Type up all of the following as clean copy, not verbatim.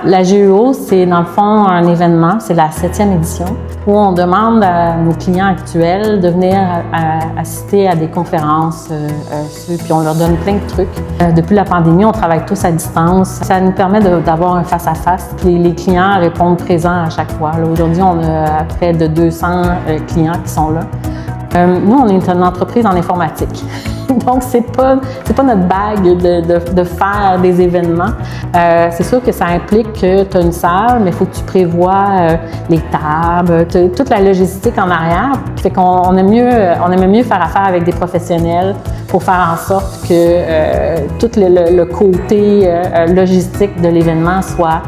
La GEO, c'est dans le fond un événement, c'est la 7e édition, où on demande à nos clients actuels de venir assister à des conférences, puis on leur donne plein de trucs. Depuis la pandémie, on travaille tous à distance. Ça nous permet d'avoir un face-à-face. Les clients répondent présents à chaque fois. Aujourd'hui, on a près de 200 clients qui sont là. Nous, on est une entreprise en informatique. Donc, c'est pas notre bague de faire des événements. C'est sûr que ça implique que tu as une salle, mais il faut que tu prévois les tables, toute la logistique en arrière. Fait qu'on aime mieux faire affaire avec des professionnels pour faire en sorte que tout le côté logistique de l'événement soit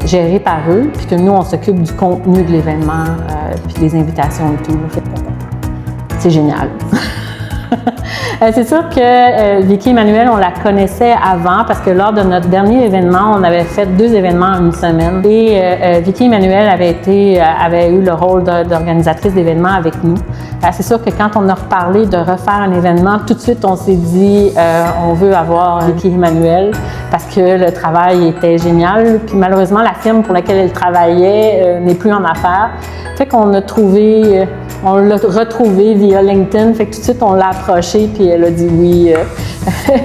géré par eux, puis que nous, on s'occupe du contenu de l'événement, puis des invitations et tout. C'est génial. C'est sûr que Vicky Emmanuel, on la connaissait avant parce que lors de notre dernier événement, on avait fait 2 événements en une semaine. Et Vicky Emmanuel avait eu le rôle d'organisatrice d'événements avec nous. C'est sûr que quand on a reparlé de refaire un événement, tout de suite, on s'est dit on veut avoir Vicky Emmanuel parce que le travail était génial. Puis malheureusement, la firme pour laquelle elle travaillait n'est plus en affaires. Fait qu'on a trouvé... On l'a retrouvée via LinkedIn, fait que tout de suite on l'a approchée puis elle a dit oui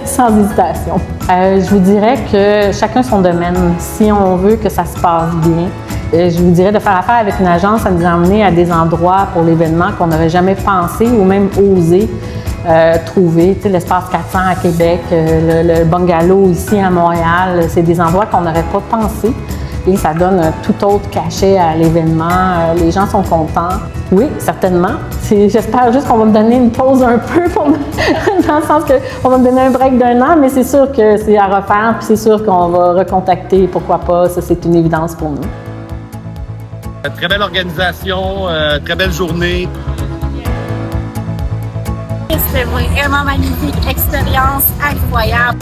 sans hésitation. Je vous dirais que chacun son domaine. Si on veut que ça se passe bien, je vous dirais de faire affaire avec une agence, ça nous a amené à des endroits pour l'événement qu'on n'aurait jamais pensé ou même osé trouver. Tu sais, l'espace 400 à Québec, le bungalow ici à Montréal, c'est des endroits qu'on n'aurait pas pensé. Et ça donne un tout autre cachet à l'événement. Les gens sont contents. Oui, certainement. J'espère juste qu'on va me donner une pause un peu dans le sens qu'on va me donner un break d'1 an, mais c'est sûr que c'est à refaire, puis c'est sûr qu'on va recontacter, pourquoi pas. Ça, c'est une évidence pour nous. Très belle organisation, très belle journée. C'était vraiment magnifique, expérience incroyable.